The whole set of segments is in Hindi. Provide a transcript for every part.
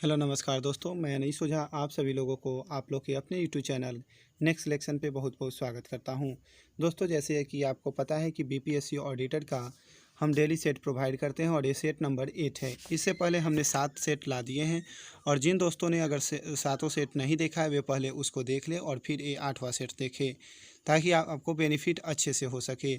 हेलो नमस्कार दोस्तों, मैं अनीस ओझा आप सभी लोगों को आप लोग के अपने यूट्यूब चैनल नेक्स्ट सिलेक्शन पे बहुत बहुत स्वागत करता हूं। दोस्तों, जैसे कि आपको पता है कि बीपीएससी ऑडिटर का हम डेली सेट प्रोवाइड करते हैं और ये सेट नंबर 8 है। इससे पहले हमने 7 सेट ला दिए हैं और जिन दोस्तों ने अगर सातों सेट नहीं देखा है वे पहले उसको देख लें और फिर ये 8वां सेट देखें, ताकि आपको बेनिफिट अच्छे से हो सके।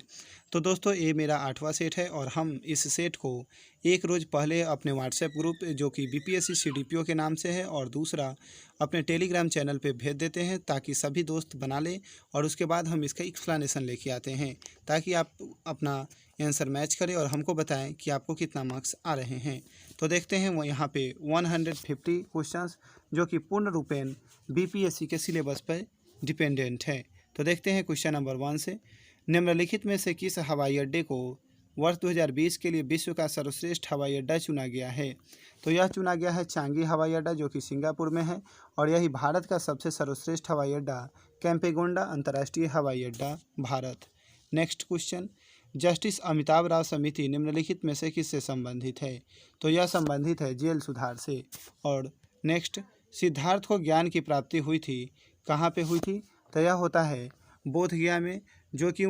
तो दोस्तों, ये मेरा 8वां सेट है और हम इस सेट को एक रोज़ पहले अपने व्हाट्सएप ग्रुप जो कि बीपीएससी सीडीपीओ के नाम से है और दूसरा अपने टेलीग्राम चैनल पे भेज देते हैं, ताकि सभी दोस्त बना लें और उसके बाद हम इसका एक्सप्लेनेशन लेके आते हैं, ताकि आप अपना आंसर मैच करें और हमको बताएं कि आपको कितना मार्क्स आ रहे हैं। तो देखते हैं वो यहाँ पे 150 क्वेश्चंस जो कि पूर्ण रूपेण बीपीएससी के सिलेबस पर डिपेंडेंट है। तो देखते हैं क्वेश्चन नंबर 1 से। निम्नलिखित में से किस हवाई अड्डे को वर्ष 2020 के लिए विश्व का सर्वश्रेष्ठ हवाई अड्डा चुना गया है? तो यह चुना गया है चांगी हवाई अड्डा, जो कि सिंगापुर में है और यही भारत का सबसे सर्वश्रेष्ठ हवाई अड्डा कैंपेगोंडा अंतर्राष्ट्रीय हवाई अड्डा, Bharat. Next question, justice Amitabh Rao समिति निम्नलिखित में से किससे संबंधित है? तो यह संबंधित है जेल सुधार से। और नेक्स्ट, सिद्धार्थ को ज्ञान की प्राप्ति हुई थी, कहाँ पे हुई थी? तो यह होता है बोध गया में, जो कि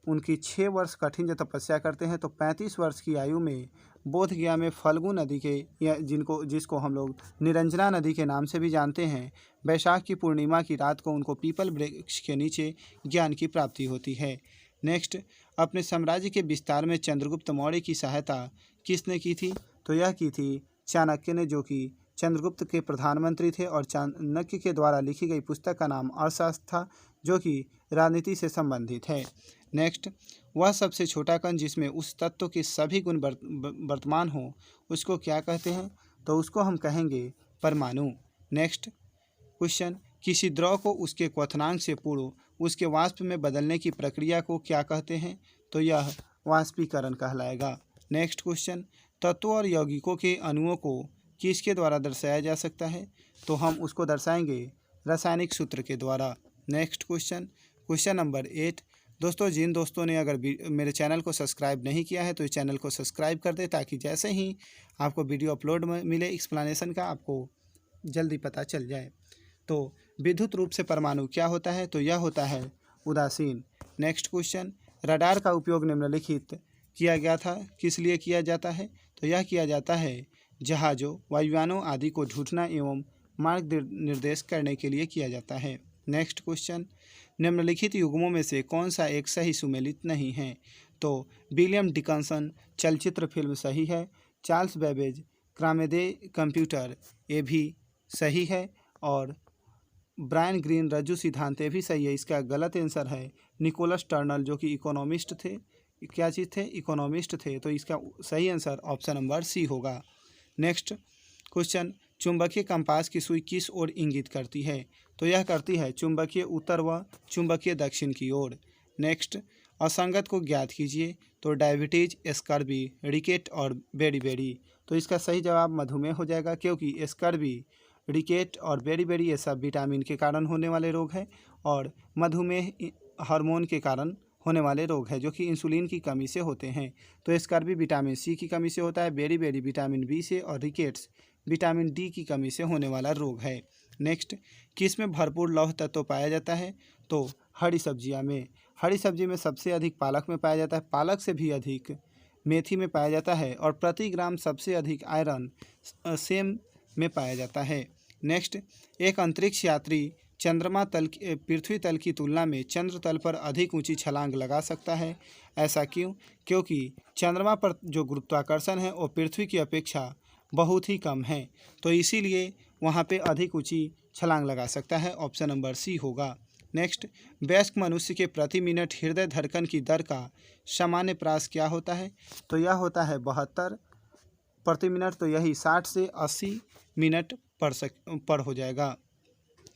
उनकी 6 वर्ष कठिन जो तपस्या करते हैं तो 35 वर्ष की आयु में बोध गया में फल्गु नदी के या जिसको हम लोग निरंजना नदी के नाम से भी जानते हैं, वैशाख की पूर्णिमा की रात को उनको पीपल वृक्ष के नीचे ज्ञान की प्राप्ति होती है। नेक्स्ट, अपने साम्राज्य के विस्तार में चंद्रगुप्त मौर्य की सहायता किसने की थी? तो यह की थी चाणक्य ने, जो कि चंद्रगुप्त के प्रधानमंत्री थे और चाणक्य के द्वारा लिखी गई पुस्तक का नाम अर्थशास्त्र था, जो कि राजनीति से संबंधित है। नेक्स्ट, वह सबसे छोटा कण जिसमें उस तत्व के सभी गुण वर्तमान हो उसको क्या कहते हैं? तो उसको हम कहेंगे परमाणु। नेक्स्ट क्वेश्चन, किसी द्रव को उसके क्वथनांक से पूर्व उसके वाष्प में बदलने की प्रक्रिया को क्या कहते हैं? तो यह वाष्पीकरण कहलाएगा। नेक्स्ट क्वेश्चन, तत्वों और यौगिकों के अणुओं को किसके द्वारा दर्शाया जा सकता है? तो हम उसको दर्शाएंगे रासायनिक सूत्र के द्वारा। Next question, question number 8। दोस्तों, जिन दोस्तों ने अगर मेरे चैनल को सब्सक्राइब नहीं किया है तो इस चैनल को सब्सक्राइब कर दे, ताकि जैसे ही आपको वीडियो अपलोड मिले एक्सप्लेनेशन का, आपको जल्दी पता चल जाए। तो विद्युत रूप से परमाणु क्या होता है? तो यह होता है उदासीन। नेक्स्ट क्वेश्चन, रडार का उपयोग निम्नलिखित किया गया था, किस लिए किया जाता है? तो यह किया जाता है जहाज़ों, वायुयानों आदि को ढूंढना एवं मार्ग निर्देश करने के लिए किया जाता है। नेक्स्ट क्वेश्चन, निम्नलिखित युग्मों में से कौन सा एक सही सुमेलित नहीं है? तो विलियम डिकन्सन चलचित्र फिल्म सही है, चार्ल्स बेबेज क्रामेदे कंप्यूटर ये भी सही है, और ब्रायन ग्रीन रज्जु सिद्धांत ये भी सही है। इसका गलत आंसर है निकोलस टर्नल, जो कि इकोनॉमिस्ट थे। क्या चीज़ थे? इकोनॉमिस्ट थे। तो इसका सही आंसर ऑप्शन नंबर सी होगा। नेक्स्ट क्वेश्चन, चुंबकीय कंपास की सुई किस ओर इंगित करती है? तो यह करती है चुंबकीय उत्तर व चुंबकीय दक्षिण की ओर। नेक्स्ट, असंगत को ज्ञात कीजिए। तो डायबिटीज, स्कर्वी, रिकेट और बेरी। तो इसका सही जवाब मधुमेह हो जाएगा, क्योंकि स्कर्वी, रिकेट और बेरी ये सब विटामिन के कारण होने वाले रोग हैं और मधुमेह हार्मोन के कारण होने वाले रोग है, जो कि इंसुलिन की कमी से होते हैं। तो स्कर्वी विटामिन सी की कमी से होता है, बेरी विटामिन बी से, और रिकेट्स विटामिन डी की कमी से होने वाला रोग है। नेक्स्ट, किस में भरपूर लौह तत्व पाया जाता है? तो हरी सब्जियां में। हरी सब्जी में सबसे अधिक पालक में पाया जाता है, पालक से भी अधिक मेथी में पाया जाता है, और प्रति ग्राम सबसे अधिक आयरन सेम में पाया जाता है। नेक्स्ट, एक अंतरिक्ष यात्री चंद्रमा तल पृथ्वी तल की तुलना में चंद्र तल पर अधिक ऊंची छलांग लगा सकता है। ऐसा क्यों? क्योंकि चंद्रमा पर जो गुरुत्वाकर्षण है वो पृथ्वी की अपेक्षा बहुत ही कम है, तो इसीलिए वहाँ पे अधिक ऊंची छलांग लगा सकता है। ऑप्शन नंबर सी होगा। नेक्स्ट, वयस्क मनुष्य के प्रति मिनट हृदय धड़कन की दर का सामान्य प्रास क्या होता है? तो यह होता है 72 प्रति मिनट। तो यही 60 से 80 मिनट पर हो जाएगा।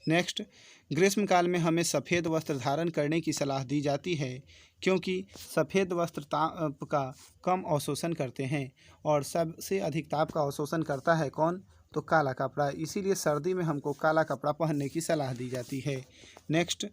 नेक्स्ट, ग्रीष्मकाल में हमें सफ़ेद वस्त्र धारण करने की सलाह दी जाती है, क्योंकि सफ़ेद वस्त्र ताप का कम अवशोषण करते हैं, और सबसे अधिक ताप का अवशोषण करता है कौन? तो काला कपड़ा। इसीलिए सर्दी में हमको काला कपड़ा पहनने की सलाह दी जाती है। नेक्स्ट,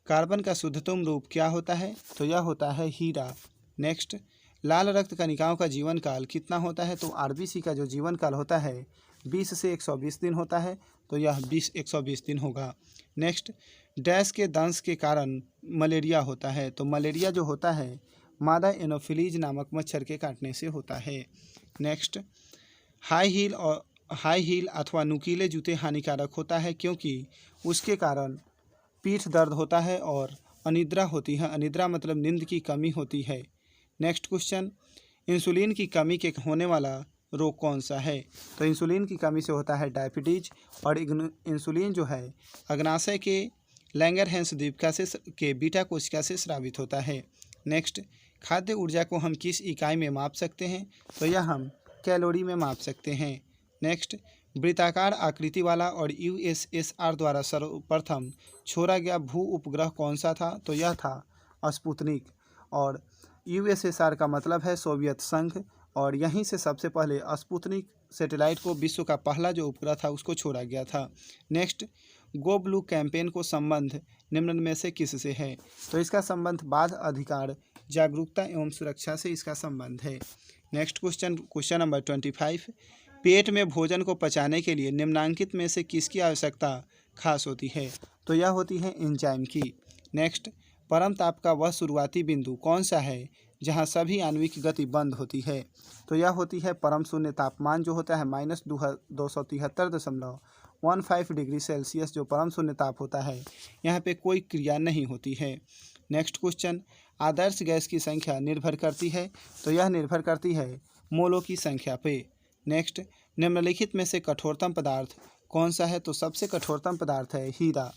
कार्बन का शुद्धतम रूप क्या होता है? तो यह होता है हीरा। नेक्स्ट, लाल रक्त कणिकाओं का जीवन काल कितना होता है? तो आरबीसी का जो जीवन काल होता है 20 से 120 दिन होता है, तो यह 120 दिन होगा। नेक्स्ट, डैश के दंश के कारण मलेरिया होता है, तो मलेरिया जो होता है मादा एनोफिलीज नामक मच्छर के काटने से होता है। नेक्स्ट, हाई हील अथवा नुकीले जूते हानिकारक होता है क्योंकि उसके कारण पीठ दर्द होता है और अनिद्रा होती है। अनिद्रा मतलब नींद की कमी होती है। नेक्स्ट क्वेश्चन, इंसुलिन की कमी के होने वाला रोग कौन सा है? तो इंसुलिन की कमी से होता है डायबिटीज, और इंसुलिन जो है अग्नाशय के लैंगरहैंस द्वीपिका से के बीटा कोशिका से स्रावित होता है। नेक्स्ट, खाद्य ऊर्जा को हम किस इकाई में माप सकते हैं? तो यह हम कैलोरी में माप सकते हैं। नेक्स्ट, वृत्ताकार आकृति वाला और यूएसएसआर द्वारा सर्वप्रथम छोड़ा गया भू उपग्रह कौन सा था? तो यह था स्पुतनिक, और यूएसएसआर का मतलब है सोवियत संघ, और यहीं से सबसे पहले स्पुतनिक सैटेलाइट को, विश्व का पहला जो उपग्रह था, उसको छोड़ा गया था। नेक्स्ट, गो ब्लू कैंपेन को संबंध निम्न में से किससे है? तो इसका संबंध बाघ अधिकार, जागरूकता एवं सुरक्षा से इसका संबंध है। नेक्स्ट क्वेश्चन, क्वेश्चन नंबर 25, पेट में भोजन को पचाने के लिए निम्नांकित में से किसकी आवश्यकता खास होती है? तो यह होती है एंजाइम की। नेक्स्ट, परम ताप का वह शुरुआती बिंदु कौन सा है जहां सभी आणविक गति बंद होती है? तो यह होती है परम शून्य तापमान जो होता है -273.15 डिग्री सेल्सियस, जो परम शून्य ताप होता है, यहाँ पे कोई क्रिया नहीं होती है। नेक्स्ट क्वेश्चन, आदर्श गैस की संख्या निर्भर करती है? तो यह निर्भर करती है मोलों की संख्या पे। नेक्स्ट, निम्नलिखित में से कठोरतम पदार्थ कौन सा है? तो सबसे कठोरतम पदार्थ है हीरा।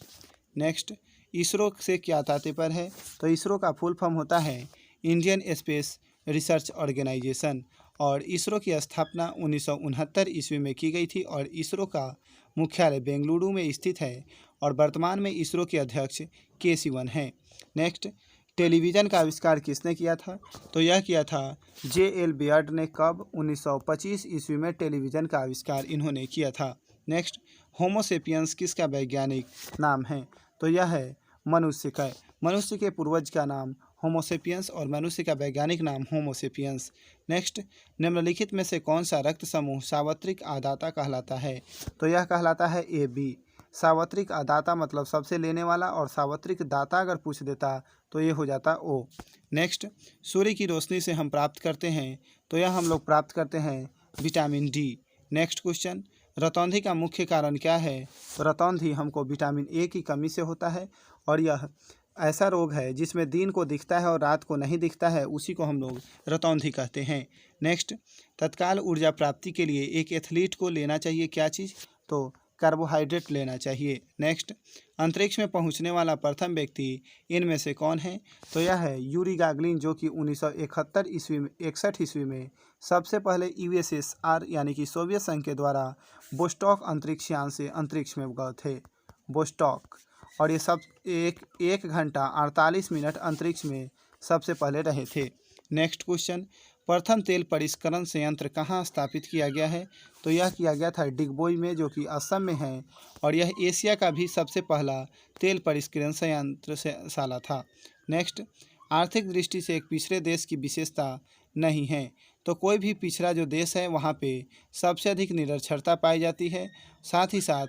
नेक्स्ट, इसरो से क्या तात्पर्य है? तो इसरो का फुल फॉर्म होता है इंडियन स्पेस रिसर्च ऑर्गेनाइजेशन, और इसरो की स्थापना 1969 ईस्वी में की गई थी, और इसरो का मुख्यालय बेंगलुरु में स्थित है, और वर्तमान में इसरो के अध्यक्ष के सिवन हैं। नेक्स्ट, टेलीविज़न का आविष्कार किसने किया था? तो यह किया था JL बेयर्ड ने। कब? 1925 ईस्वी में टेलीविज़न का आविष्कार इन्होंने किया था। नेक्स्ट, होमोसेपियंस किसका वैज्ञानिक नाम है? तो यह है मनुष्य का। मनुष्य के पूर्वज का नाम होमोसेपियंस और मनुष्य का वैज्ञानिक नाम होमोसेपियंस। नेक्स्ट, निम्नलिखित में से कौन सा रक्त समूह सार्वत्रिक आदाता कहलाता है? तो यह कहलाता है AB। सार्वत्रिक आदाता मतलब सबसे लेने वाला, और सार्वत्रिक दाता अगर पूछ देता तो ये हो जाता O। नेक्स्ट, सूर्य की रोशनी से हम प्राप्त करते हैं, तो यह हम लोग प्राप्त करते हैं विटामिन D। नेक्स्ट क्वेश्चन, रतौंधी का मुख्य कारण क्या है? तो रतौंधी हमको विटामिन A की कमी से होता है, और यह ऐसा रोग है जिसमें दिन को दिखता है और रात को नहीं दिखता है, उसी को हम लोग रतौंधी कहते हैं। नेक्स्ट, तत्काल ऊर्जा प्राप्ति के लिए एक एथलीट को लेना चाहिए क्या चीज़? तो कार्बोहाइड्रेट लेना चाहिए। नेक्स्ट, अंतरिक्ष में पहुंचने वाला प्रथम व्यक्ति इनमें से कौन है? तो यह है यूरी गागलिन, जो कि 1961 ईस्वी में सबसे पहले USSR यानी कि सोवियत संघ के द्वारा बोस्टॉक अंतरिक्ष यान से अंतरिक्ष में गए थे, बोस्टॉक, और ये सब 1 घंटा 48 मिनट अंतरिक्ष में सबसे पहले रहे थे। नेक्स्ट क्वेश्चन, प्रथम तेल परिष्करण संयंत्र कहाँ स्थापित किया गया है? तो यह किया गया था डिगबोई में, जो कि असम में है, और यह एशिया का भी सबसे पहला तेल परिष्करण संयंत्र शाला था। नेक्स्ट, आर्थिक दृष्टि से एक पिछड़े देश की विशेषता नहीं है? तो कोई भी पिछड़ा जो देश है वहाँ पे सबसे अधिक निरक्षरता पाई जाती है, साथ ही साथ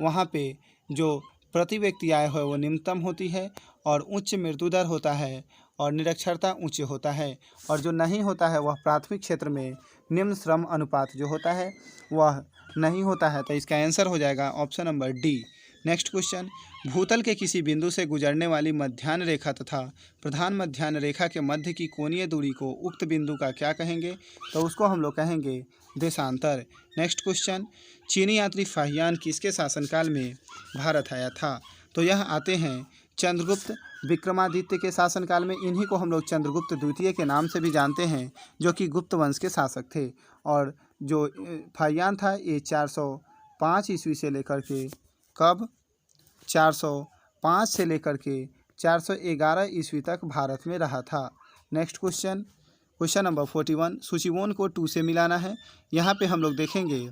वहाँ पे जो प्रति व्यक्ति आय है वो निम्नतम होती है, और उच्च मृत्यु दर होता है, और निरक्षरता उच्च होता है, और जो नहीं होता है वह प्राथमिक क्षेत्र में निम्न श्रम अनुपात जो होता है वह नहीं होता है। तो इसका आंसर हो जाएगा option number D। Next question, भूतल के किसी बिंदु से गुजरने वाली मध्याह्न रेखा तथा प्रधान मध्याह्न रेखा के मध्य की कोणीय दूरी को उक्त बिंदु का क्या कहेंगे? तो उसको हम लोग कहेंगे देशांतर। नेक्स्ट क्वेश्चन, चीनी यात्री फाहियान किसके शासनकाल में भारत आया था? तो यह आते हैं चंद्रगुप्त विक्रमादित्य के शासनकाल में। इन्हीं को हम लोग चंद्रगुप्त द्वितीय के नाम से भी जानते हैं, जो कि गुप्त वंश के शासक थे। और जो फाहियान था ये 405 ईस्वी से लेकर के कब 405 से लेकर के 411 ईस्वी तक भारत में रहा था। नेक्स्ट क्वेश्चन, क्वेश्चन नंबर 41, सूचीवोन को 2 से मिलाना है। यहाँ पे हम लोग देखेंगे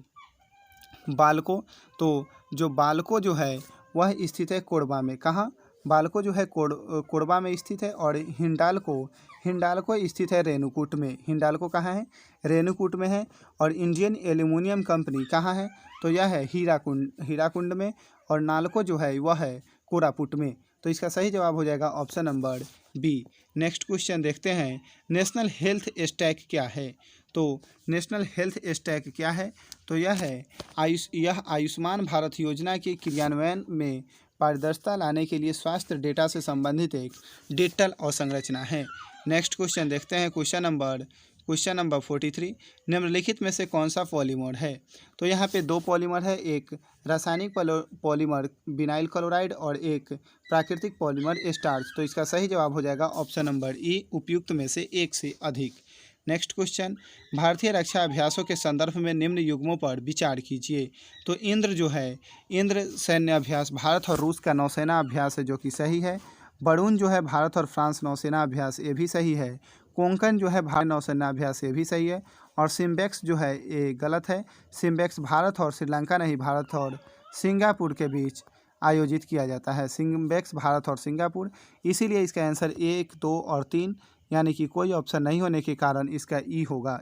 बालको, तो जो बालको जो है वह स्थित है कोरबा में। कहाँ? बालको जो है कोरबा में स्थित है, और हिंडाल्को हिंडाल्को स्थित है रेणुकूट में। हिंडाल्को कहाँ है? रेणुकूट में है। और इंडियन एल्यूमिनियम कंपनी कहाँ है? तो यह है हीराकुंड में। और नालको जो है वह है कोरापुट में। तो इसका सही जवाब हो जाएगा option number B. Next question देखते हैं, नेशनल हेल्थ स्टैक क्या है? तो नेशनल हेल्थ स्टैक क्या है? तो यह है आयुष्मान भारत योजना के क्रियान्वयन में पारदर्शिता लाने के लिए स्वास्थ्य डेटा से संबंधित एक डिजिटल अवसंरचना है। नेक्स्ट क्वेश्चन देखते हैं, क्वेश्चन नंबर 43। निम्नलिखित में से कौन सा पॉलीमर है? तो यहाँ पे दो पॉलीमर है, एक रासायनिक पॉलीमर विनाइल क्लोराइड और एक प्राकृतिक पॉलीमर स्टार्च। तो इसका सही जवाब हो जाएगा ऑप्शन नंबर ई, उपयुक्त में से एक से अधिक। नेक्स्ट क्वेश्चन, भारतीय रक्षा अभ्यासों के संदर्भ में निम्न युग्मों पर विचार कीजिए। तो इंद्र जो है, इंद्र सैन्य अभ्यास भारत और रूस का नौसेना अभ्यास है जो कि सही है। वरुण जो है भारत और फ्रांस नौसेना अभ्यास, ये भी सही है। कोंकण जो है भारत नौसेना अभ्यास, ये भी सही है। और सिम्बेक्स जो है ये गलत है। सिम्बेक्स भारत और श्रीलंका नहीं, भारत और सिंगापुर के बीच आयोजित किया जाता है। सिम्बेक्स भारत और सिंगापुर, इसीलिए इसका आंसर 1, 2 और 3 यानी कि कोई ऑप्शन नहीं होने के कारण इसका ई होगा,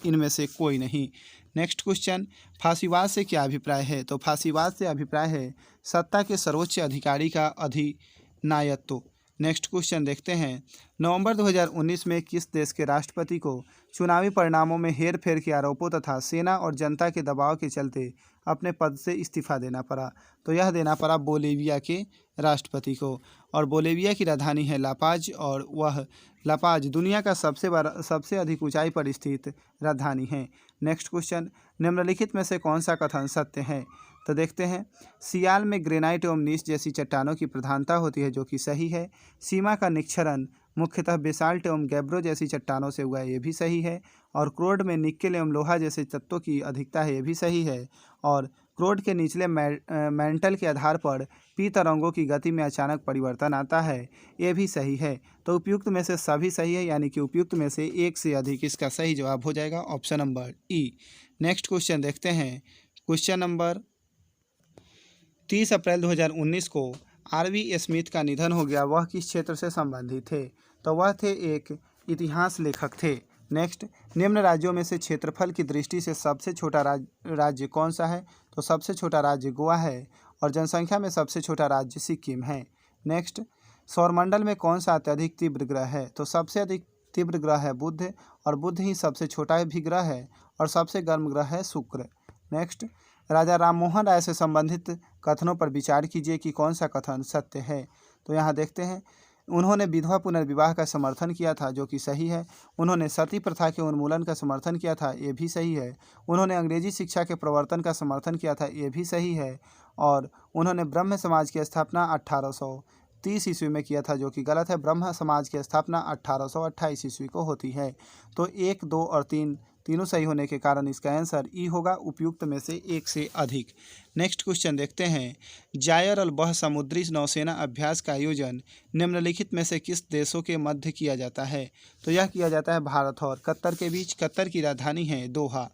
इनमें से कोई नहीं। नेक्स्ट क्वेश्चन, फांसीवाद से क्या अभिप्राय है? तो फांसीवाद से अभिप्राय है सत्ता के सर्वोच्च अधिकारी का अधिनायकत्व। नेक्स्ट क्वेश्चन देखते हैं, नवंबर 2019 में किस देश के राष्ट्रपति को चुनावी परिणामों में हेरफेर के आरोपों तथा सेना और जनता के दबाव के चलते अपने पद से इस्तीफा देना पड़ा? तो यह देना पड़ा बोलीविया के राष्ट्रपति को। और बोलीविया की राजधानी है लापाज, और वह लापाज दुनिया का सबसे अधिक ऊंचाई पर स्थित राजधानी है। नेक्स्ट क्वेश्चन, निम्नलिखित में से कौन सा कथन सत्य है? तो देखते हैं, सियाल में ग्रेनाइट एवं नीस जैसी चट्टानों की प्रधानता होती है, जो कि सही है। सीमा का निक्षरण मुख्यतः बेसाल्ट एवं गैब्रो जैसी चट्टानों से हुआ है, ये भी सही है। और क्रोड में निक्केल एवं लोहा जैसे तत्वों की अधिकता है, ये भी सही है। और क्रोड के निचले मैंटल के आधार पर पी तरंगों की गति में अचानक परिवर्तन आता है, ये भी सही है। तो उपयुक्त में से सभी सही है, यानी कि उपयुक्त में से एक से अधिक इसका सही जवाब हो जाएगा ऑप्शन नंबर ई। नेक्स्ट क्वेश्चन देखते हैं, क्वेश्चन नंबर 30 अप्रैल 2019 को आर.वी. स्मिथ का निधन हो गया, वह किस क्षेत्र से संबंधित थे? तो वह थे एक इतिहास लेखक थे। नेक्स्ट, निम्न राज्यों में से क्षेत्रफल की दृष्टि से सबसे छोटा राज्य कौन सा है? तो सबसे छोटा राज्य गोवा है। और जनसंख्या में सबसे छोटा राज्य सिक्किम है। नेक्स्ट, सौरमंडल में कौन सा अत्यधिक तीव्र ग्रह है? तो सबसे अधिक तीव्र ग्रह है बुध, और बुध ही सबसे छोटा भी ग्रह है। और सबसे गर्म ग्रह है शुक्र। नेक्स्ट, राजा राममोहन राय से संबंधित कथनों पर विचार कीजिए कि कौन सा कथन सत्य है। तो यहाँ देखते हैं, उन्होंने विधवा पुनर्विवाह का समर्थन किया था, जो कि सही है। उन्होंने सती प्रथा के उन्मूलन का समर्थन किया था, ये भी सही है। उन्होंने अंग्रेजी शिक्षा के प्रवर्तन का समर्थन किया था, ये भी सही है। और उन्होंने ब्रह्म समाज की स्थापना 1830 ईस्वी में किया था, जो कि गलत है। ब्रह्म समाज की स्थापना 1828 ईस्वी को होती है। तो 1, 2 और 3 तीनों सही होने के कारण इसका आंसर ई होगा, उपयुक्त में से एक से अधिक। नेक्स्ट क्वेश्चन देखते हैं, जायर और बह समुद्री नौसेना अभ्यास का आयोजन निम्नलिखित में से किस देशों के मध्य किया जाता है? तो यह किया जाता है भारत और कतर के बीच। कतर की राजधानी है दोहा।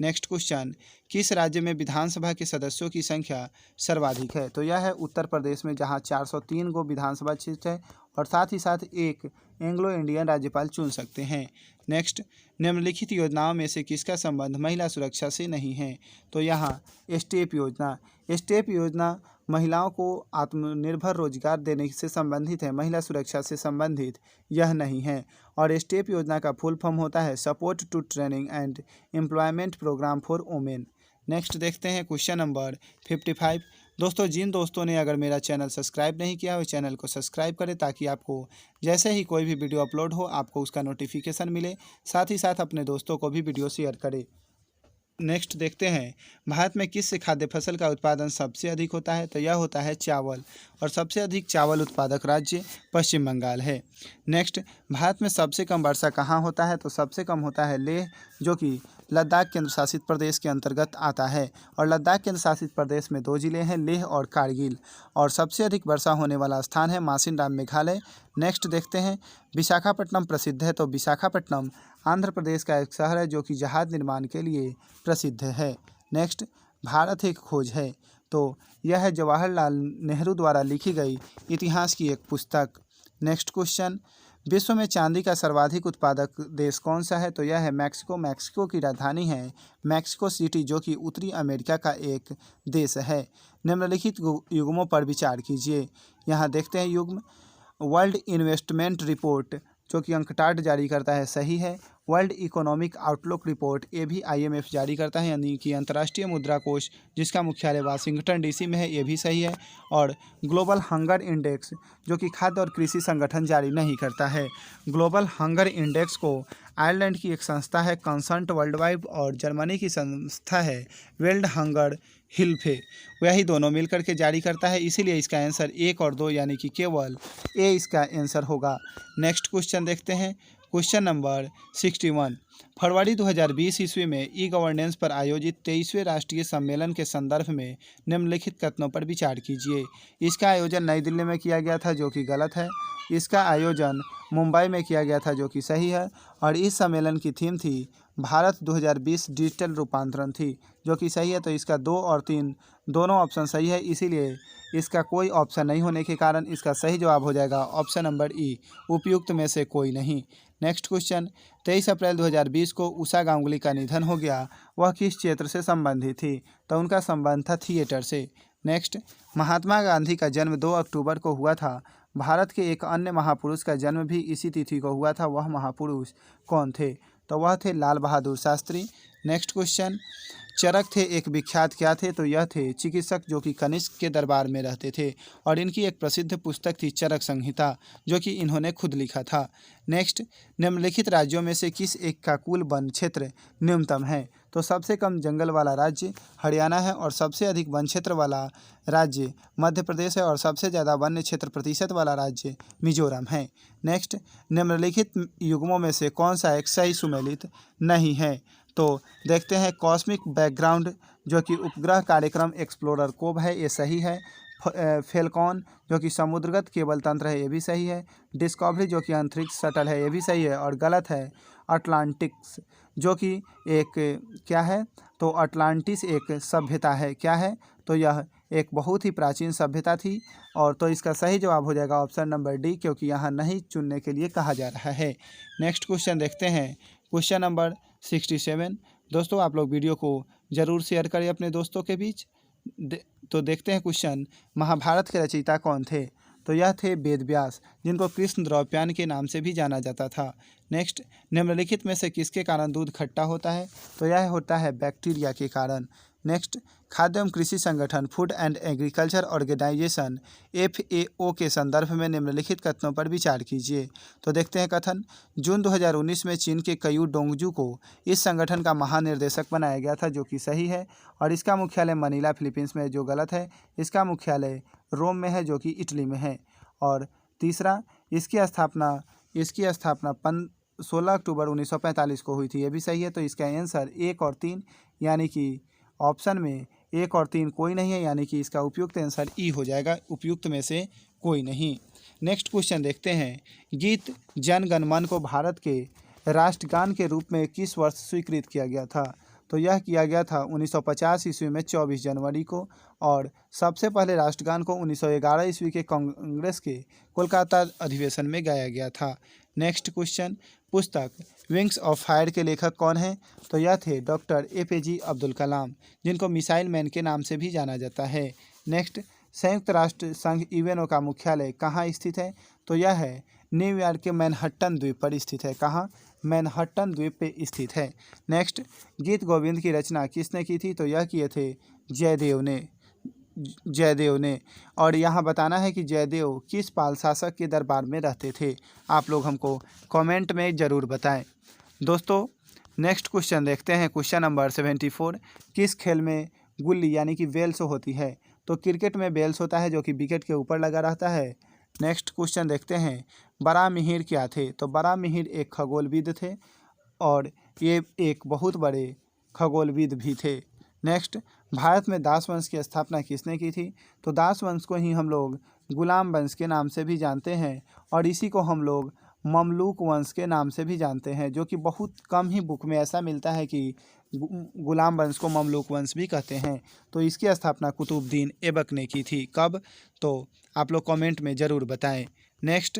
नेक्स्ट क्वेश्चन, किस राज्य में विधानसभा के सदस्यों की संख्या सर्वाधिक है? तो यह है उत्तर प्रदेश में, जहां 403 गो विधानसभा क्षेत्र है। और साथ ही साथ एक एंग्लो इंडियन राज्यपाल चुन सकते हैं। नेक्स्ट, निम्नलिखित योजनाओं में से किसका संबंध महिला सुरक्षा से नहीं है? तो यहाँ स्टेप योजना महिलाओं को आत्मनिर्भर रोजगार देने से संबंधित है, महिला सुरक्षा से संबंधित यह नहीं है। और स्टेप योजना का फुल फॉर्म होता है support to training and employment program for women. Next देखते हैं क्वेश्चन नंबर 55। दोस्तों, जिन दोस्तों ने अगर मेरा चैनल सब्सक्राइब नहीं किया हो, चैनल को सब्सक्राइब करें, ताकि आपको जैसे ही कोई भी वीडियो अपलोड हो आपको उसका नोटिफिकेशन मिले। साथ ही साथ अपने दोस्तों को भी वीडियो शेयर करें। नेक्स्ट देखते हैं, भारत में किस खाद्य फसल का उत्पादन सबसे अधिक होता है? तो यह होता है चावल। और सबसे अधिक चावल उत्पादक राज्य पश्चिम बंगाल है। नेक्स्ट, भारत में सबसे कम वर्षा कहाँ होता है? तो सबसे कम होता है लेह, जो कि लद्दाख केंद्र शासित प्रदेश के अंतर्गत आता है। और लद्दाख केंद्र शासित प्रदेश में 2 जिले हैं, लेह और कारगिल। और सबसे अधिक वर्षा होने वाला स्थान है मासिनराम, मेघालय। नेक्स्ट देखते हैं, विशाखापट्टनम प्रसिद्ध है। तो विशाखापट्टनम आंध्र प्रदेश का एक शहर है, जो कि जहाज निर्माण के लिए प्रसिद्ध है। नेक्स्ट, भारत एक खोज है। तो यह है जवाहरलाल नेहरू द्वारा लिखी गई इतिहास की एक पुस्तक। नेक्स्ट क्वेश्चन, विश्व में चांदी का सर्वाधिक उत्पादक देश कौन सा है? तो यह है मैक्सिको। मैक्सिको की राजधानी है मैक्सिको सिटी, जो कि उत्तरी अमेरिका का एक देश है। निम्नलिखित युग्मों पर विचार कीजिए। यहाँ देखते हैं युग्म। वर्ल्ड इन्वेस्टमेंट रिपोर्ट जो कि अंकटाड जारी करता है, सही है। वर्ल्ड इकोनॉमिक आउटलुक रिपोर्ट ये भी IMF जारी करता है, यानी कि अंतर्राष्ट्रीय मुद्रा कोष, जिसका मुख्यालय वाशिंगटन DC में है, ये भी सही है। और ग्लोबल हंगर इंडेक्स जो कि खाद्य और कृषि संगठन जारी नहीं करता है। ग्लोबल हंगर इंडेक्स को आयरलैंड की एक संस्था है कंसर्ट वर्ल्ड वाइड, और जर्मनी की संस्था है वेल्ड हंगर हिल्फे, वही दोनों मिलकर के जारी करता है। इसीलिए इसका आंसर 1 और 2 यानी कि केवल ए इसका आंसर होगा। नेक्स्ट क्वेश्चन देखते हैं। Question number 61। फरवरी 2020 ईस्वी में ई-गवर्नेंस पर आयोजित 23वें राष्ट्रीय सम्मेलन के संदर्भ में निम्नलिखित कथनों पर विचार कीजिए। इसका आयोजन नई दिल्ली में किया गया था, जो कि गलत है। इसका आयोजन मुंबई में किया गया था, जो कि सही है। और इस सम्मेलन की थीम थी भारत 2020 डिजिटल रूपांतरण थी, जो कि सही है। तो इसका 2 और 3 दोनों ऑप्शन सही है, इसीलिए इसका कोई ऑप्शन नहीं होने के कारण इसका सही जवाब हो जाएगा ऑप्शन नंबर ई, उपयुक्त में से कोई नहीं। Next question. 23 अप्रैल 2020 को उषा गांगुली का निधन हो गया। वह किस क्षेत्र से संबंधित थी? तो उनका संबंध था थिएटर से। नेक्स्ट। महात्मा गांधी का जन्म 2 अक्टूबर को हुआ था। भारत के एक अन्य महापुरुष का जन्म भी इसी तिथि को हुआ था। वह महापुरुष कौन थे? तो वह थे लाल बहादुर शास्त्री। Next question. चरक थे एक विख्यात क्या थे? तो यह थे चिकित्सक, जो कि कनिष्क के दरबार में रहते थे, और इनकी एक प्रसिद्ध पुस्तक थी चरक संहिता, जो कि इन्होंने खुद लिखा था। नेक्स्ट। निम्नलिखित राज्यों में से किस एक का कुल वन क्षेत्र न्यूनतम है? तो सबसे कम जंगल वाला राज्य हरियाणा है, और सबसे अधिक वन क्षेत्र वाला राज्य मध्य प्रदेश है, और सबसे ज़्यादा वन्य क्षेत्र प्रतिशत वाला राज्य मिजोरम है। नेक्स्ट। निम्नलिखित युग्मों में से कौन सा एक सही सुमेलित नहीं है? तो देखते हैं। कॉस्मिक बैकग्राउंड जो कि उपग्रह कार्यक्रम एक्सप्लोरर कोब है, ये सही है। फेल्कॉन जो कि समुद्रगत केबल तंत्र है, ये भी सही है। डिस्कवरी जो कि अंतरिक्ष शटल है, ये भी सही है। और गलत है अटलांटिक्स जो कि एक क्या है? तो अटलांटिस एक सभ्यता है। क्या है? तो यह एक बहुत ही प्राचीन सभ्यता थी। और तो इसका सही जवाब हो जाएगा ऑप्शन नंबर डी, क्योंकि यहाँ नहीं चुनने के लिए कहा जा रहा है। नेक्स्ट क्वेश्चन देखते हैं। Question number 67। दोस्तों आप लोग वीडियो को ज़रूर शेयर करें अपने दोस्तों के बीच। तो देखते हैं क्वेश्चन। महाभारत के रचयिता कौन थे? तो यह थे वेद व्यास, जिनको कृष्ण द्रौपदयान के नाम से भी जाना जाता था। नेक्स्ट। निम्नलिखित में से किसके कारण दूध खट्टा होता है? तो यह होता है बैक्टीरिया के कारण। नेक्स्ट। खाद्य एवं कृषि संगठन food and agriculture organization FAO के संदर्भ में निम्नलिखित कथनों पर विचार कीजिए। तो देखते हैं कथन। जून 2019 में चीन के कयू डोंगजू को इस संगठन का महानिर्देशक बनाया गया था, जो कि सही है। और इसका मुख्यालय मनीला फिलीपींस में है, जो गलत है। इसका मुख्यालय रोम में है, जो कि इटली में है। और तीसरा, इसकी स्थापना 16 अक्टूबर 1945 को हुई थी, ये भी सही है। तो इसका आंसर 1 और 3 यानी कि ऑप्शन में 1 और 3 कोई नहीं है, यानी कि इसका उपयुक्त आंसर ई हो जाएगा, उपयुक्त में से कोई नहीं। नेक्स्ट क्वेश्चन देखते हैं। गीत जन गण मन को भारत के राष्ट्रगान के रूप में किस वर्ष स्वीकृत किया गया था? तो यह किया गया था 1950 ईस्वी में 24 जनवरी को। और सबसे पहले राष्ट्रगान को 1911 ईस्वी के कांग्रेस के कोलकाता अधिवेशन में गाया गया था। Next question. पुस्तक विंग्स ऑफ फायर के लेखक कौन हैं? तो यह थे डॉक्टर APJ अब्दुल कलाम, जिनको मिसाइल मैन के नाम से भी जाना जाता है। नेक्स्ट। संयुक्त राष्ट्र संघ UNO का मुख्यालय कहाँ स्थित है? तो यह है न्यूयॉर्क के मैनहट्टन द्वीप पर स्थित है। कहाँ? मैनहट्टन द्वीप पे स्थित है। नेक्स्ट। गीत गोविंद की रचना किसने की थी? तो यह किए थे जयदेव ने। और यहाँ बताना है कि जयदेव किस पाल शासक के दरबार में रहते थे। आप लोग हमको कमेंट में ज़रूर बताएं। दोस्तों नेक्स्ट क्वेश्चन देखते हैं। Question number 74। किस खेल में गुल्ली यानी कि बेल्स होती है? तो क्रिकेट में बेल्स होता है, जो कि विकेट के ऊपर लगा रहता है। नेक्स्ट क्वेश्चन देखते हैं। बरामिहिर क्या थे? तो बरामिहिर एक खगोलविद थे, और ये एक बहुत बड़े खगोलविद भी थे। नेक्स्ट। भारत में दास वंश की स्थापना किसने की थी? तो दास वंश को ही हम लोग गुलाम वंश के नाम से भी जानते हैं, और इसी को हम लोग ममलूक वंश के नाम से भी जानते हैं, जो कि बहुत कम ही बुक में ऐसा मिलता है कि गुलाम वंश को ममलूक वंश भी कहते हैं। तो इसकी स्थापना कुतुबुद्दीन ऐबक ने की थी। कब? तो आप लोग कमेंट में ज़रूर बताएं। नेक्स्ट।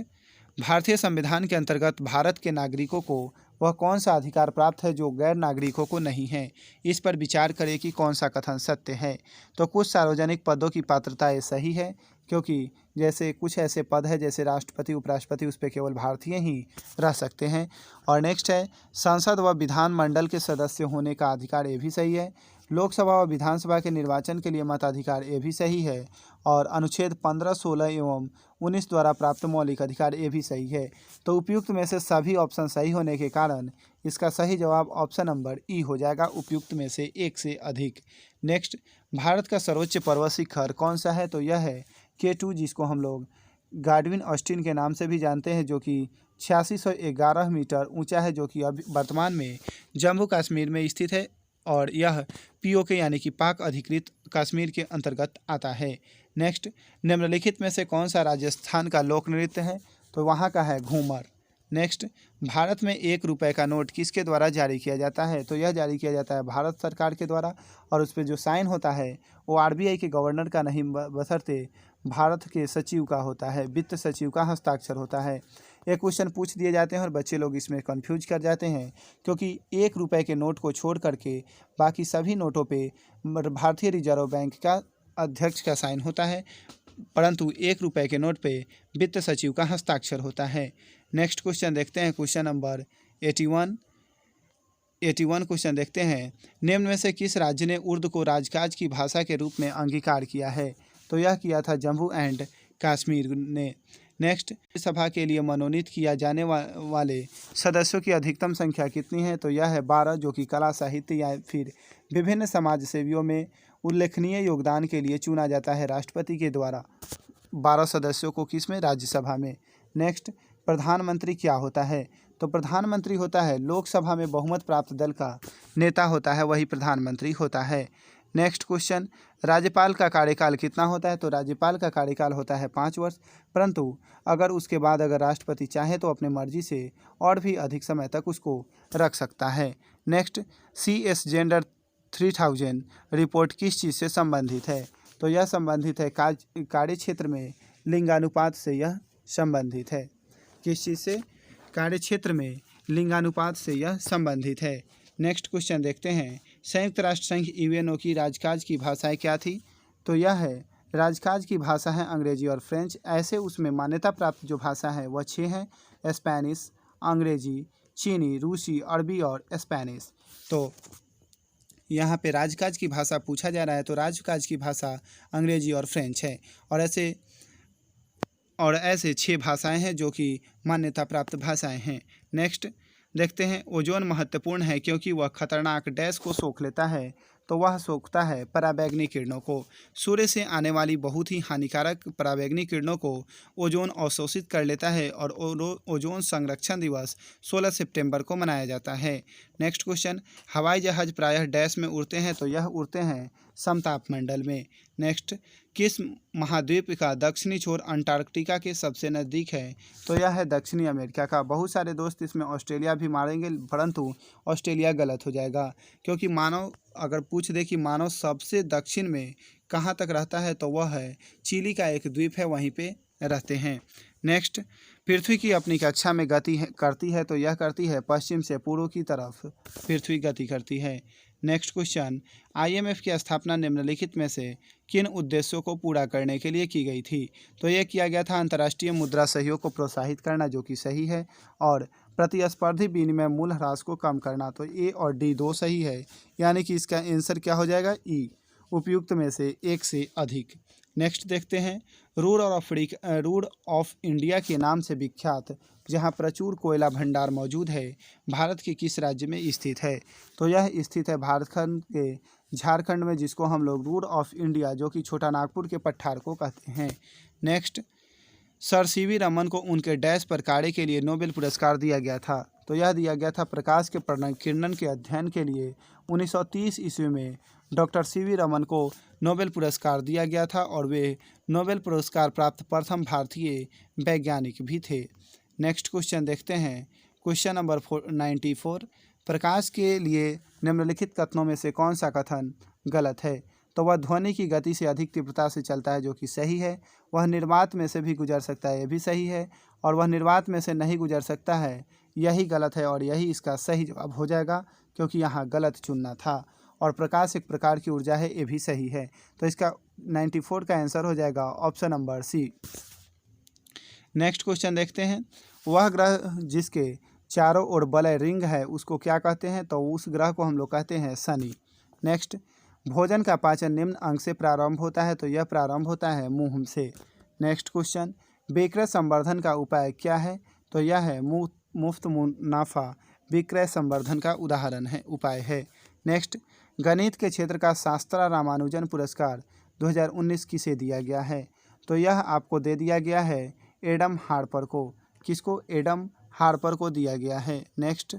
भारतीय संविधान के अंतर्गत भारत के नागरिकों को वह कौन सा अधिकार प्राप्त है जो गैर नागरिकों को नहीं है। इस पर विचार करें कि कौन सा कथन सत्य है। तो कुछ सार्वजनिक पदों की पात्रता ये सही है, क्योंकि जैसे कुछ ऐसे पद है जैसे राष्ट्रपति, उपराष्ट्रपति, उस पर केवल भारतीय ही रह सकते हैं। और नेक्स्ट है संसद व विधानमंडल के सदस्य होने का अधिकार, ये भी सही है। लोकसभा व विधानसभा के निर्वाचन के लिए मताधिकार, ये भी सही है। और अनुच्छेद 15, 16 एवं 19 द्वारा प्राप्त मौलिक अधिकार, ये भी सही है। तो उपयुक्त में से सभी ऑप्शन सही होने के कारण इसका सही जवाब ऑप्शन नंबर ई हो जाएगा, उपयुक्त में से एक से अधिक। नेक्स्ट, भारत का सर्वोच्च पर्वत शिखर कौन सा है। तो यह है K2, जिसको हम लोग गाडविन ऑस्टिन के नाम से भी जानते हैं, जो कि 8611 मीटर ऊंचा है, जो कि अभी वर्तमान में जम्मू कश्मीर में स्थित है। और यह POK यानी कि पाक अधिकृत कश्मीर के अंतर्गत आता है। नेक्स्ट, निम्नलिखित में से कौन सा राजस्थान का लोक नृत्य है। तो वहाँ का है घूमर। नेक्स्ट, भारत में 1 रुपये का नोट किसके द्वारा जारी किया जाता है। तो यह जारी किया जाता है भारत सरकार के द्वारा, और उस पर जो साइन होता है वो RBI के गवर्नर का नहीं बशर्ते भारत के सचिव का होता है, वित्त सचिव का हस्ताक्षर होता है। ये क्वेश्चन पूछ दिए जाते हैं और बच्चे लोग इसमें कंफ्यूज कर जाते हैं, क्योंकि 1 रुपये के नोट को छोड़ करके बाकी सभी नोटों पे भारतीय रिजर्व बैंक का अध्यक्ष का साइन होता है, परंतु 1 रुपये के नोट पे वित्त सचिव का हस्ताक्षर होता है। नेक्स्ट क्वेश्चन देखते हैं, क्वेश्चन नंबर 81 क्वेश्चन देखते हैं। निम्न में से किस राज्य ने उर्दू को राजकाज की भाषा के रूप में अंगीकार किया है। तो यह किया था जम्मू एंड कश्मीर ने। नेक्स्ट, सभा के लिए मनोनीत किया जाने वाले सदस्यों की अधिकतम संख्या कितनी है। तो यह है 12, जो कि कला, साहित्य या फिर विभिन्न समाज सेवियों में उल्लेखनीय योगदान के लिए चुना जाता है राष्ट्रपति के द्वारा 12 सदस्यों को, किसमें, राज्यसभा में। नेक्स्ट, प्रधानमंत्री क्या होता है। तो प्रधानमंत्री होता है लोकसभा में बहुमत प्राप्त दल का नेता होता है, वही प्रधानमंत्री होता है। नेक्स्ट क्वेश्चन, राज्यपाल का कार्यकाल कितना होता है। तो राज्यपाल का कार्यकाल होता है 5 वर्ष, परंतु अगर उसके बाद अगर राष्ट्रपति चाहे तो अपने मर्जी से और भी अधिक समय तक उसको रख सकता है। नेक्स्ट, CS जेंडर 3000 रिपोर्ट किस चीज़ से संबंधित है। तो यह संबंधित है कार्य क्षेत्र में लिंगानुपात से, यह संबंधित है किस चीज़ से, कार्य क्षेत्र में लिंगानुपात से यह संबंधित है। नेक्स्ट क्वेश्चन देखते हैं, संयुक्त राष्ट्र संघ UNO की राजकाज की भाषाएं क्या थी। तो यह है राजकाज की भाषा है अंग्रेजी और फ्रेंच। ऐसे उसमें मान्यता प्राप्त जो भाषा है वह 6 हैं, स्पेनिश, अंग्रेजी, चीनी, रूसी, अरबी और स्पेनिश। तो यहाँ पे राजकाज की भाषा पूछा जा रहा है, तो राजकाज की भाषा अंग्रेजी और फ्रेंच है। और ऐसे 6 भाषाएं हैं जो कि मान्यता प्राप्त भाषाएं हैं। नेक्स्ट देखते हैं, ओजोन महत्वपूर्ण है क्योंकि वह खतरनाक डैश को सोख लेता है। तो वह सोखता है पराबैंगनी किरणों को। सूर्य से आने वाली बहुत ही हानिकारक पराबैंगनी किरणों को ओजोन अवशोषित कर लेता है, और ओजोन संरक्षण दिवस 16 सितंबर को मनाया जाता है। नेक्स्ट क्वेश्चन, हवाई जहाज प्रायः डैश में उड़ते हैं। तो यह उड़ते हैं समताप मंडल में। नेक्स्ट, किस महाद्वीप का दक्षिणी छोर अंटार्कटिका के सबसे नज़दीक है। तो यह है दक्षिणी अमेरिका का। बहुत सारे दोस्त इसमें ऑस्ट्रेलिया भी मारेंगे, परंतु ऑस्ट्रेलिया गलत हो जाएगा, क्योंकि मानव अगर पूछ दे कि मानव सबसे दक्षिण में कहाँ तक रहता है, तो वह है चिली का एक द्वीप है, वहीं पे रहते हैं। नेक्स्ट, पृथ्वी की अपनी कक्षा में गति करती है। तो यह करती है पश्चिम से पूर्व की तरफ पृथ्वी गति करती है। नेक्स्ट क्वेश्चन, IMF की स्थापना निम्नलिखित में से किन उद्देश्यों को पूरा करने के लिए की गई थी। तो यह किया गया था अंतर्राष्ट्रीय मुद्रा सहयोग को प्रोत्साहित करना, जो कि सही है, और प्रतिस्पर्धी विनिमय मूल्य ह्रास को कम करना। तो A और D 2 सही है, यानी कि इसका आंसर क्या हो जाएगा, E, उपयुक्त में से एक से अधिक। नेक्स्ट देखते हैं, रूर ऑफ इंडिया के नाम से विख्यात जहां प्रचुर कोयला भंडार मौजूद है, भारत के किस राज्य में स्थित है। तो यह स्थित है भारतखंड के झारखंड में, जिसको हम लोग रूर ऑफ इंडिया, जो कि छोटा नागपुर के पठार को कहते हैं। नेक्स्ट, सर CV रमन को उनके डैश पर कार्य के लिए नोबेल पुरस्कार दिया गया था। तो यह दिया गया था प्रकाश के किरणन के अध्ययन के लिए 1930 ईस्वी में डॉक्टर CV रमन को नोबेल पुरस्कार दिया गया था, और वे नोबेल पुरस्कार प्राप्त प्रथम भारतीय वैज्ञानिक भी थे। नेक्स्ट क्वेश्चन देखते हैं, क्वेश्चन नंबर 94, प्रकाश के लिए निम्नलिखित कथनों में से कौन सा कथन गलत है। तो वह ध्वनि की गति से अधिक तीव्रता से चलता है, जो कि सही है। वह निर्वात में से भी गुजर सकता है, यह भी सही है। और वह निर्वात में से नहीं गुजर सकता है, यही गलत है और यही इसका सही जवाब हो जाएगा, क्योंकि यहाँ गलत चुनना था। और प्रकाश एक प्रकार की ऊर्जा है, ये भी सही है। तो इसका 94 का आंसर हो जाएगा option number C. Next question देखते हैं। वह ग्रह जिसके चारों ओर वलय रिंग है उसको क्या कहते हैं? तो उस ग्रह को हम लोग कहते हैं शनि। नेक्स्ट, भोजन का पाचन निम्न अंग से प्रारंभ होता है, तो यह प्रारंभ होता है मुंह से। नेक्स्ट क्वेश्चन, विक्रय संवर्धन का उपाय क्या है? तो यह है मुफ्त मुनाफा विक्रय संवर्धन का उदाहरण है, उपाय है। नेक्स्ट, गणित के क्षेत्र का शास्त्रा रामानुजन पुरस्कार 2019 किसे दिया गया है? तो यह आपको दे दिया गया है एडम हार्पर को। किसको? एडम हार्पर को दिया गया है। नेक्स्ट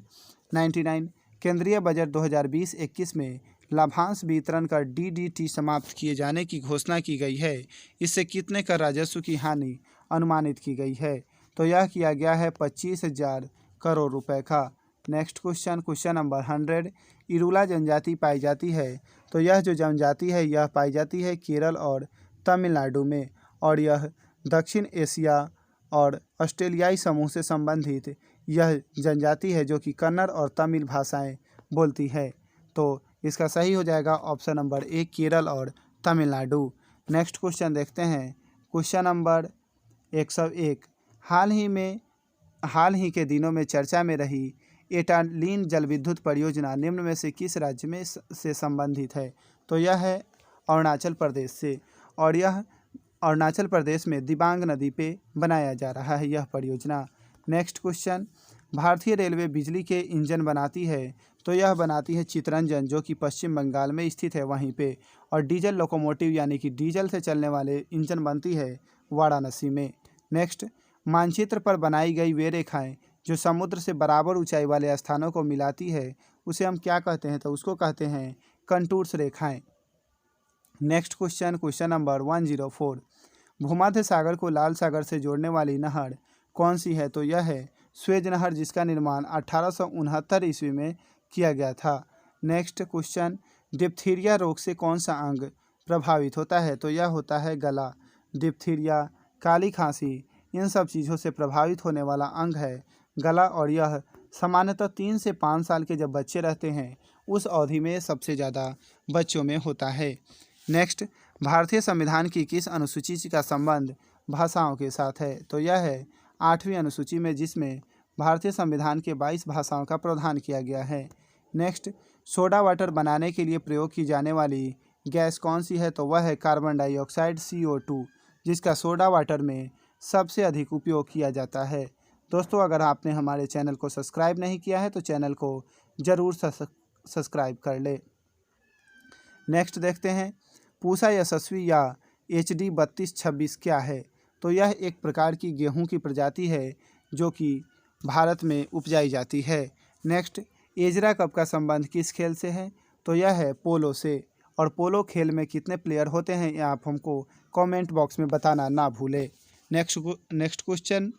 99, केंद्रीय बजट 2020-21 में लाभांश वितरण कर डीडीटी समाप्त किए जाने की घोषणा की गई है। इससे कितने कर राजस्व की हानि अनुमानित की गई है? तो यह किया गया है 25,000 करोड़ रुपए का। Next question, question number 100, Irula जनजाति पाई जाती है। तो यह जो जनजाति है यह पाई जाती है केरल और तमिलनाडु में, और यह दक्षिण एशिया और ऑस्ट्रेलियाई समूह से संबंधित यह जनजाति है जो कि कन्नड़ और तमिल भाषाएं बोलती है। तो इसका सही हो जाएगा ऑप्शन नंबर ए, केरल और तमिलनाडु। नेक्स्ट क्वेश्चन देखते हैं, क्वेश्चन नंबर 101, हाल ही के दिनों में चर्चा में रही एटालीन जल विद्युत परियोजना निम्न में से किस राज्य में से संबंधित है? तो यह है अरुणाचल प्रदेश से, और यह अरुणाचल प्रदेश में दिबांग नदी पे बनाया जा रहा है यह परियोजना। नेक्स्ट क्वेश्चन, भारतीय रेलवे बिजली के इंजन बनाती है। तो यह बनाती है चितरंजन, जो कि पश्चिम बंगाल में स्थित है वहीं पे। और डीजल लोकोमोटिव यानी कि डीजल से चलने वाले इंजन बनती है वाराणसी में। नेक्स्ट, मानचित्र पर बनाई गई वे रेखाएं जो समुद्र से बराबर ऊंचाई वाले स्थानों को मिलाती है उसे हम क्या कहते हैं? तो उसको कहते हैं कंटूर्स रेखाएं। नेक्स्ट क्वेश्चन, क्वेश्चन नंबर 104, भूमध्य सागर को लाल सागर से जोड़ने वाली नहर कौन सी है? तो यह है स्वेज नहर, जिसका निर्माण 1869 ईस्वी में किया गया था। नेक्स्ट क्वेश्चन, डिप्थीरिया रोग से कौन सा अंग प्रभावित होता है? तो यह होता है गला। डिप्थीरिया, काली खांसी, इन सब चीज़ों से प्रभावित होने वाला अंग है गला, और यह सामान्यतः 3 से 5 साल के जब बच्चे रहते हैं उस अवधि में सबसे ज़्यादा बच्चों में होता है। नेक्स्ट, भारतीय संविधान की किस अनुसूची का संबंध भाषाओं के साथ है? तो यह है 8वीं अनुसूची में, जिसमें भारतीय संविधान के 22 भाषाओं का प्रावधान किया गया है। नेक्स्ट, सोडा वाटर बनाने के लिए प्रयोग की जाने वाली गैस कौन सी है? तो वह है कार्बन डाइऑक्साइड CO2, जिसका सोडा वाटर में सबसे अधिक उपयोग किया जाता है। दोस्तों, अगर आपने हमारे चैनल को सब्सक्राइब नहीं किया है तो चैनल को ज़रूर सब्सक्राइब कर ले। नेक्स्ट देखते हैं, पूसा यशस्वी या HD 3226 क्या है? तो यह एक प्रकार की गेहूं की प्रजाति है जो कि भारत में उपजाई जाती है। नेक्स्ट, एजरा कप का संबंध किस खेल से है? तो यह है पोलो से। और पोलो खेल में कितने प्लेयर होते हैं ये आप हमको कमेंट बॉक्स में बताना ना भूलें। नेक्स्ट क्वेश्चन,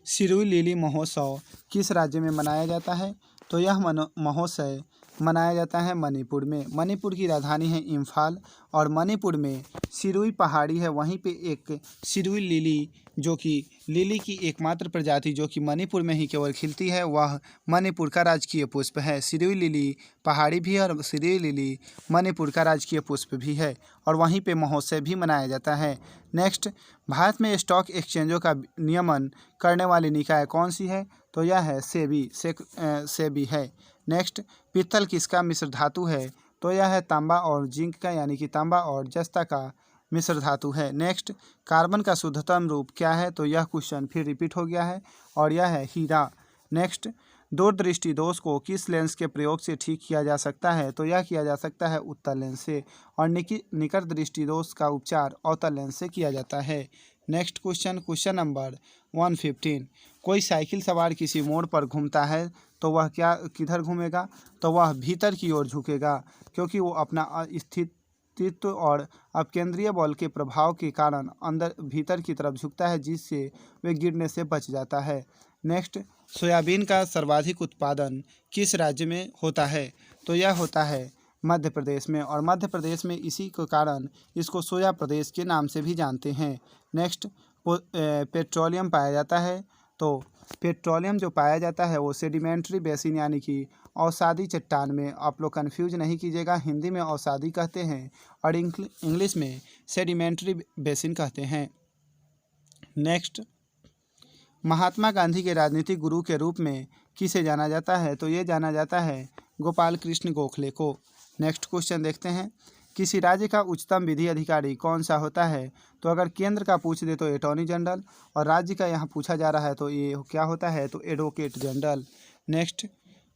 सिरुई लिली महोत्सव किस राज्य में मनाया जाता है? तो यह महोत्सव मनाया जाता है मणिपुर में। मणिपुर की राजधानी है इम्फाल, और मणिपुर में सिरुई पहाड़ी है, वहीं पे एक सिरुई लिली जो कि लिली की एकमात्र प्रजाति जो कि मणिपुर में ही केवल खिलती है, वह मणिपुर का राजकीय पुष्प है। सिरुई लिली पहाड़ी भी है और सिरुई लिली मणिपुर का राजकीय पुष्प भी है, और वहीं पे महोत्सव भी मनाया जाता है। नेक्स्ट, भारत में स्टॉक एक्सचेंजों का नियमन करने वाली निकाय कौन सी है? तो यह है सेबी है। नेक्स्ट, पित्तल किसका मिश्र धातु है? तो यह है तांबा और जिंक का, यानी कि तांबा और जस्ता का मिश्र धातु है। नेक्स्ट, कार्बन का शुद्धतम रूप क्या है? तो यह क्वेश्चन फिर रिपीट हो गया है, और यह है हीरा। नेक्स्ट, दूरदृष्टि दोष को किस लेंस के प्रयोग से ठीक किया जा सकता है? तो यह किया जा सकता है उत्तल लेंस से, और निकट दृष्टि दोष का उपचार अवतल लेंस से किया जाता है। नेक्स्ट क्वेश्चन, क्वेश्चन नंबर 115, कोई साइकिल सवार किसी मोड़ पर घूमता है तो वह किधर घूमेगा? तो वह भीतर की ओर झुकेगा, क्योंकि वो अपना अस्तित्व और अपकेंद्रीय बल के प्रभाव के कारण अंदर भीतर की तरफ झुकता है, जिससे वे गिरने से बच जाता है। नेक्स्ट, सोयाबीन का सर्वाधिक उत्पादन किस राज्य में होता है? तो यह होता है मध्य प्रदेश में, और मध्य प्रदेश में इसी के कारण इसको सोया प्रदेश के नाम से भी जानते हैं। नेक्स्ट, पेट्रोलियम पाया जाता है। तो पेट्रोलियम जो पाया जाता है वो सेडिमेंट्री बेसिन यानी कि अवसादी चट्टान में, आप लोग कन्फ्यूज नहीं कीजिएगा, हिंदी में अवसादी कहते हैं और इंग्लिश में सेडिमेंट्री बेसिन कहते हैं। नेक्स्ट, महात्मा गांधी के राजनीतिक गुरु के रूप में किसे जाना जाता है? तो ये जाना जाता है गोपाल कृष्ण गोखले को। नेक्स्ट क्वेश्चन देखते हैं, किसी राज्य का उच्चतम विधि अधिकारी कौन सा होता है? तो अगर केंद्र का पूछ दे तो अटॉर्नी जनरल, और राज्य का यहाँ पूछा जा रहा है तो ये क्या होता है? तो advocate general. Next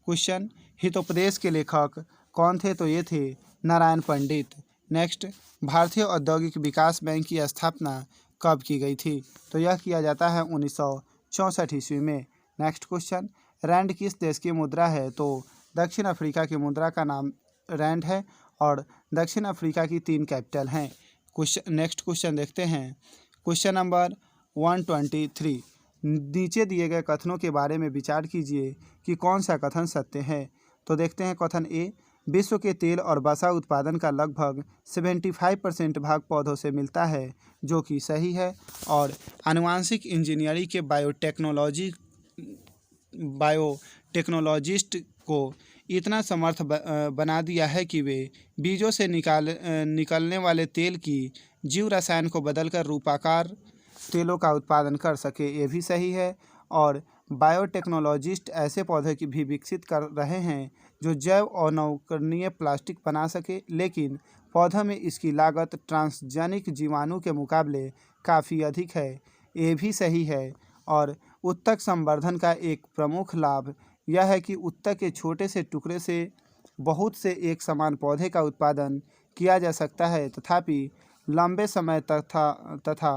question, Hitopadesha के लेखक कौन थे? तो ये थे नारायण पंडित। नेक्स्ट, भारतीय औद्योगिक विकास बैंक की स्थापना कब की गई थी? तो यह किया जाता है 1964 ईस्वी में। नेक्स्ट क्वेश्चन, रैंड किस देश की मुद्रा है? तो दक्षिण अफ्रीका की मुद्रा का नाम रैंड है और दक्षिण अफ्रीका की 3 कैपिटल हैं। नेक्स्ट क्वेश्चन देखते हैं, क्वेश्चन नंबर 123, नीचे दिए गए कथनों के बारे में विचार कीजिए कि कौन सा कथन सत्य है। तो देखते हैं कथन ए, विश्व के तेल और वसा उत्पादन का लगभग 75% भाग पौधों से मिलता है, जो कि सही है। और आनुवांशिक इंजीनियरिंग के बायोटेक्नोलॉजिस्ट को इतना समर्थ बना दिया है कि वे बीजों से निकलने वाले तेल की जीव रसायन को बदलकर रूपाकार तेलों का उत्पादन कर सके, ये भी सही है। और बायोटेक्नोलॉजिस्ट ऐसे पौधे की भी विकसित कर रहे हैं जो जैव और नवकरणीय प्लास्टिक बना सके, लेकिन पौधों में इसकी लागत ट्रांसजेनिक जीवाणु के मुकाबले काफ़ी अधिक है, ये भी सही है। और उत्तक संवर्धन का एक प्रमुख लाभ यह है कि उत्तक के छोटे से टुकड़े से बहुत से एक समान पौधे का उत्पादन किया जा सकता है, तथापि लंबे समय तथा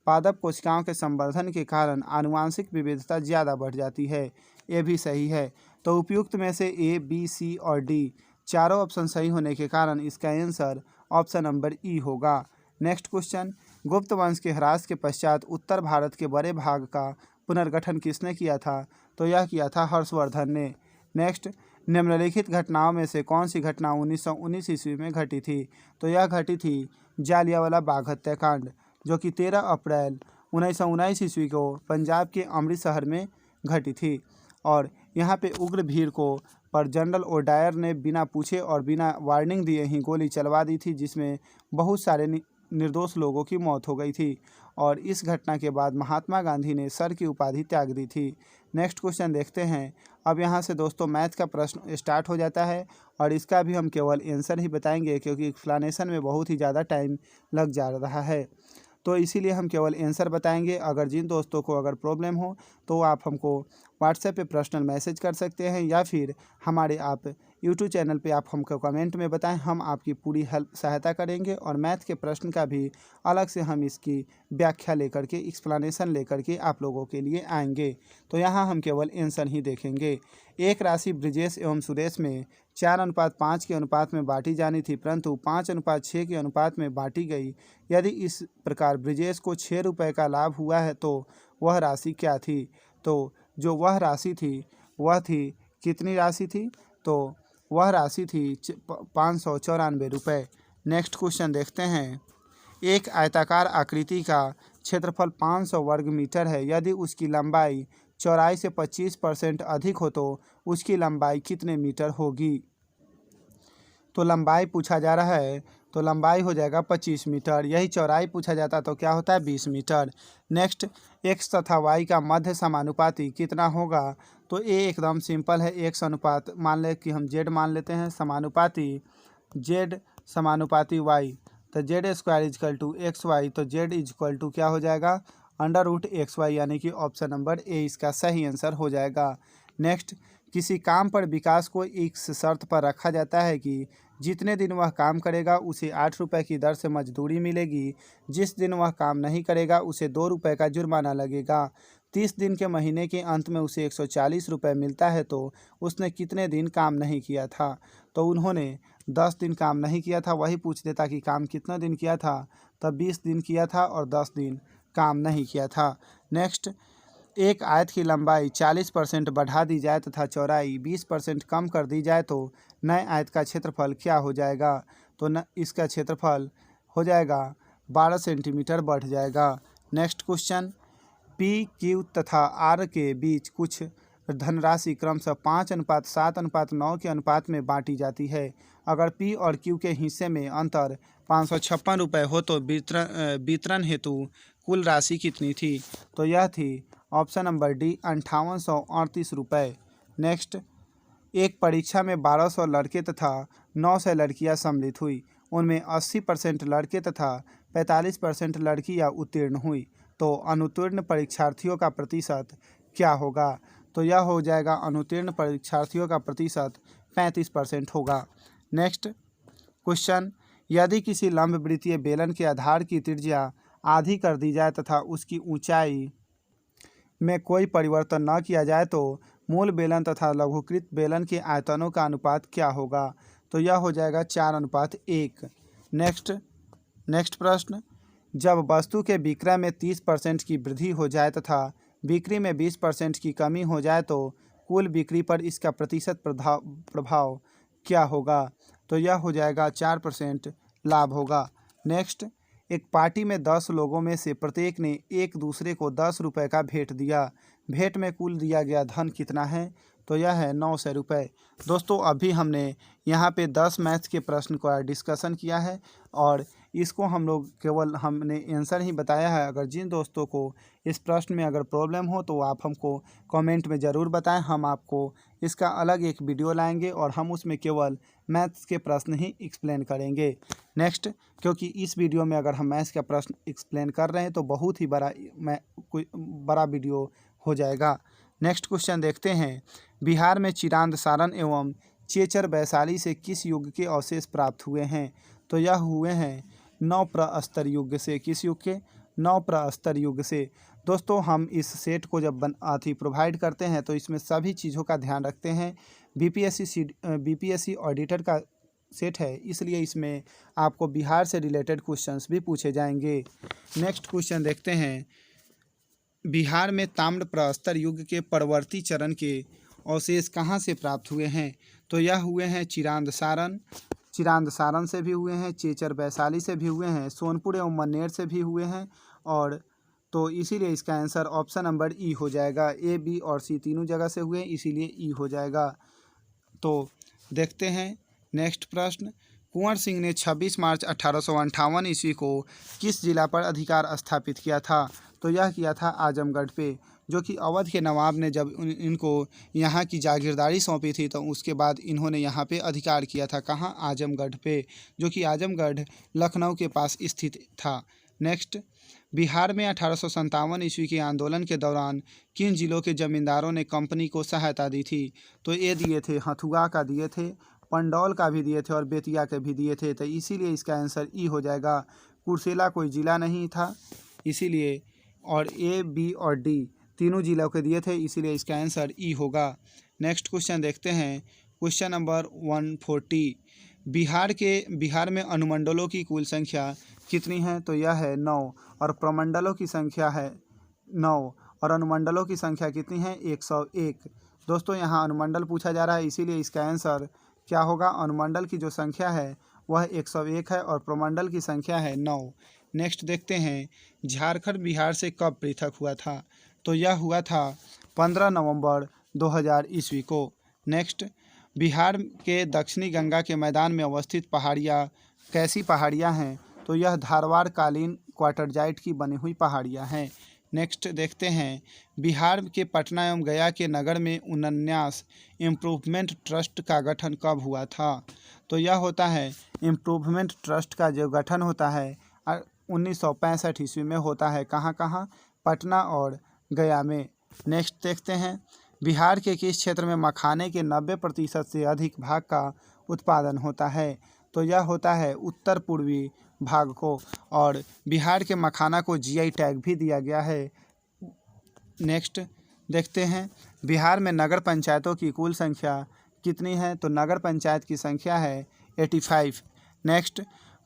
पादप कोशिकाओं के संवर्धन के कारण आनुवांशिक विविधता ज़्यादा बढ़ जाती है, ये भी सही है। तो उपयुक्त में से ए, बी, सी और डी चारों ऑप्शन सही होने के कारण इसका आंसर ऑप्शन नंबर ई होगा। नेक्स्ट क्वेश्चन, गुप्त वंश के ह्रास के पश्चात उत्तर भारत के बड़े भाग का पुनर्गठन किसने किया था? तो यह किया था हर्षवर्धन ने। नेक्स्ट, निम्नलिखित घटनाओं में से कौन सी घटना 1919 ईस्वी में घटी थी? तो यह घटी थी जालियांवाला बाग हत्याकांड, जो कि 13 अप्रैल 1919 ईस्वी को पंजाब के अमृतसर में घटी थी। और यहाँ पे उग्र भीड़ को पर जनरल ओडायर ने बिना पूछे और बिना वार्निंग दिए ही गोली चलवा दी थी, जिसमें बहुत सारे निर्दोष लोगों की मौत हो गई थी। और इस घटना के बाद महात्मा गांधी ने सर की उपाधि त्याग दी थी। नेक्स्ट क्वेश्चन देखते हैं। अब यहाँ से दोस्तों मैथ का प्रश्न स्टार्ट हो जाता है और इसका भी हम केवल आंसर ही बताएंगे, क्योंकि एक्सप्लेनेशन में बहुत ही ज़्यादा टाइम लग जा रहा है, तो इसीलिए हम केवल आंसर बताएंगे। अगर जिन दोस्तों को अगर प्रॉब्लम हो तो आप हमको व्हाट्सएप पे पर्सनल मैसेज कर सकते हैं, या फिर हमारे आप यूट्यूब चैनल पे आप हमको कमेंट में बताएं, हम आपकी पूरी हेल्प सहायता करेंगे। और मैथ के प्रश्न का भी अलग से हम इसकी व्याख्या लेकर के, एक्सप्लेनेशन लेकर के आप लोगों के लिए आएंगे। तो यहाँ हम केवल आंसर ही देखेंगे। एक राशि ब्रिजेश एवं सुरेश में 4:5 के अनुपात में बांटी जानी थी, परंतु 5:6 के अनुपात में बांटी गई। यदि इस प्रकार ब्रिजेश को 6 रुपये का लाभ हुआ है तो वह राशि क्या थी? तो जो वह राशि थी वह थी, कितनी राशि थी? तो वह राशि थी 594 रुपये। नेक्स्ट क्वेश्चन देखते हैं। एक आयताकार आकृति का क्षेत्रफल 500 वर्ग मीटर है, यदि उसकी लंबाई चौड़ाई से 25% अधिक हो तो उसकी लंबाई कितने मीटर होगी? तो लंबाई पूछा जा रहा है तो लंबाई हो जाएगा 25 मीटर। यही चौड़ाई पूछा जाता तो क्या होता है? 20 मीटर। नेक्स्ट, एक्स तथा वाई का मध्य समानुपाती कितना होगा? तो ये एकदम सिंपल है, एक्स अनुपात मान ले कि हम जेड मान लेते हैं, समानुपाती जेड समानुपाती वाई, तो Z square equal to X Y, तो जेड इजकल टू क्या हो जाएगा? √XY, यानी कि ऑप्शन नंबर ए इसका सही आंसर हो जाएगा। नेक्स्ट, किसी काम पर विकास को इस शर्त पर रखा जाता है कि जितने दिन वह काम करेगा उसे 8 रुपये की दर से मजदूरी मिलेगी, जिस दिन वह काम नहीं करेगा उसे 2 रुपये का जुर्माना लगेगा। 30 दिन के महीने के अंत में उसे 140 रुपये मिलता है, तो उसने कितने दिन काम नहीं किया था? तो उन्होंने 10 दिन काम नहीं किया था। वही पूछ देता कि काम कितना दिन किया था, तब 20 दिन किया था और 10 दिन काम नहीं किया था। नेक्स्ट, एक आयत की लंबाई 40% बढ़ा दी जाए तथा चौड़ाई 20% कम कर दी जाए तो नए आयत का क्षेत्रफल क्या हो जाएगा? तो न इसका क्षेत्रफल हो जाएगा 12 सेंटीमीटर बढ़ जाएगा। नेक्स्ट क्वेश्चन, पी क्यू तथा आर के बीच कुछ धनराशि क्रमशः 5:7:9 के अनुपात में बांटी जाती है। अगर पी और क्यू के हिस्से में अंतर 556 रुपये हो तो वितरण हेतु कुल राशि कितनी थी? तो यह थी ऑप्शन नंबर डी 5838 रुपये। नेक्स्ट, एक परीक्षा में 1200 लड़के तथा 900 लड़कियां सम्मिलित हुई। उनमें 80% लड़के तथा 45% लड़कियां उत्तीर्ण हुई, तो अनुत्तीर्ण परीक्षार्थियों का प्रतिशत क्या होगा? तो यह हो जाएगा, अनुत्तीर्ण परीक्षार्थियों का प्रतिशत 35% होगा। नेक्स्ट क्वेश्चन, यदि किसी लंबवृत्तीय बेलन के आधार की त्रिज्या आधी कर दी जाए तथा उसकी ऊंचाई में कोई परिवर्तन न किया जाए तो मूल बेलन तथा लघुकृत बेलन के आयतनों का अनुपात क्या होगा? तो यह हो जाएगा 4:1। नेक्स्ट प्रश्न, जब वस्तु के विक्रय में 30% की वृद्धि हो जाए तथा बिक्री में 20% की कमी हो जाए तो कुल बिक्री पर इसका प्रतिशत प्रभाव क्या होगा? तो यह हो जाएगा 4% लाभ होगा। नेक्स्ट, एक पार्टी में 10 लोगों में से प्रत्येक ने एक दूसरे को 10 रुपये का भेंट दिया। भेंट में कुल दिया गया धन कितना है? तो यह है 900 रुपये। दोस्तों, अभी हमने यहाँ पे 10 मैथ्स के प्रश्न का डिस्कशन किया है और इसको हम लोग केवल हमने आंसर ही बताया है। अगर जिन दोस्तों को इस प्रश्न में अगर प्रॉब्लम हो तो आप हमको कमेंट में ज़रूर बताएं। हम आपको इसका अलग एक वीडियो लाएंगे और हम उसमें केवल मैथ्स के प्रश्न ही एक्सप्लेन करेंगे। नेक्स्ट, क्योंकि इस वीडियो में अगर हम मैथ्स का प्रश्न एक्सप्लेन कर रहे हैं तो बहुत ही बड़ा वीडियो हो जाएगा। नेक्स्ट क्वेश्चन देखते हैं, बिहार में चिरांद सारण एवं चेचर वैशाली से किस युग के अवशेष प्राप्त हुए हैं? तो यह हुए हैं नवप्रस्तर युग से। किस युग के? नवप्रस्तर युग से। दोस्तों, हम इस सेट को जब प्रोवाइड करते हैं तो इसमें सभी चीज़ों का ध्यान रखते हैं। बीपीएससी ऑडिटर का सेट है, इसलिए इसमें आपको बिहार से रिलेटेड क्वेश्चंस भी पूछे जाएंगे। नेक्स्ट क्वेश्चन देखते हैं, बिहार में ताम्रप्रस्तर युग के परवर्ती चरण के अवशेष कहाँ से प्राप्त हुए हैं? तो यह हुए हैं चिरांद सारण से भी हुए हैं, चेचर वैशाली से भी हुए हैं, सोनपुर एवं मन्नेर से भी हुए हैं। और तो इसीलिए इसका आंसर ऑप्शन नंबर ई हो जाएगा। ए, बी और सी तीनों जगह से हुए, इसीलिए ई हो जाएगा। तो देखते हैं नेक्स्ट प्रश्न, कुंवर सिंह ने 26 मार्च 1858 ईस्वी को किस जिला पर अधिकार स्थापित किया था? तो यह किया था आजमगढ़ पे, जो कि अवध के नवाब ने जब इनको यहाँ की जागीरदारी सौंपी थी तो उसके बाद इन्होंने यहाँ पे अधिकार किया था। कहाँ? आजमगढ़ पे, जो कि आजमगढ़ लखनऊ के पास स्थित था। नेक्स्ट, बिहार में 1857 ईस्वी के आंदोलन के दौरान किन जिलों के जमींदारों ने कंपनी को सहायता दी थी? तो ये दिए थे, हथुआ का दिए थे, पंडौल का भी दिए थे और बेतिया के भी दिए थे। तो इसीलिए इसका आंसर ई हो जाएगा। कुर्सेला कोई ज़िला नहीं था इसीलिए, और ए, बी और डी तीनों जिलों के दिए थे, इसीलिए इसका आंसर ई होगा। नेक्स्ट क्वेश्चन देखते हैं, क्वेश्चन नंबर 140, बिहार में अनुमंडलों की कुल संख्या कितनी है? तो यह है 9 और प्रमंडलों की संख्या है 9 और अनुमंडलों की संख्या कितनी है? 101। दोस्तों, यहाँ अनुमंडल पूछा जा रहा है, इसीलिए इसका आंसर क्या होगा? अनुमंडल की जो संख्या है वह 101 है और प्रमंडल की संख्या है 9। नेक्स्ट देखते हैं, झारखंड बिहार से कब पृथक हुआ था? तो यह हुआ था 15 नवंबर 2000 ईस्वी को। नेक्स्ट, बिहार के दक्षिणी गंगा के मैदान में अवस्थित पहाड़ियाँ कैसी पहाड़ियाँ हैं? तो यह धारवाड़ कालीन क्वार्टरजाइट की बनी हुई पहाड़ियाँ हैं। नेक्स्ट देखते हैं, बिहार के पटना एवं गया के नगर में उन्नयास इम्प्रूवमेंट ट्रस्ट का गठन कब हुआ था? तो यह होता है इम्प्रूवमेंट ट्रस्ट का जो गठन होता है 1965 ईस्वी में होता है। कहाँ कहाँ? पटना और गया में। नेक्स्ट देखते हैं, बिहार के किस क्षेत्र में मखाने के 90% से अधिक भाग का उत्पादन होता है? तो यह होता है उत्तर पूर्वी भाग को, और बिहार के मखाना को जीआई टैग भी दिया गया है। नेक्स्ट देखते हैं, बिहार में नगर पंचायतों की कुल संख्या कितनी है? तो नगर पंचायत की संख्या है 85। नेक्स्ट,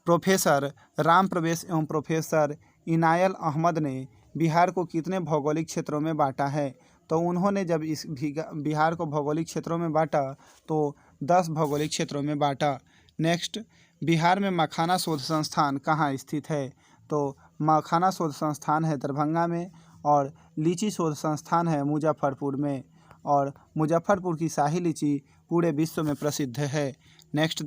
प्रोफेसर राम प्रवेश एवं प्रोफेसर इनायल अहमद ने बिहार को कितने भौगोलिक क्षेत्रों में बांटा है? तो उन्होंने जब इस बिहार को भौगोलिक क्षेत्रों में बांटा तो 10 भौगोलिक क्षेत्रों में बांटा। नेक्स्ट, बिहार में मखाना शोध संस्थान कहाँ स्थित है? तो मखाना शोध संस्थान है दरभंगा में, और लीची शोध संस्थान है मुजफ्फरपुर में, और मुजफ्फरपुर की शाही लीची पूरे विश्व में प्रसिद्ध है। नेक्स्ट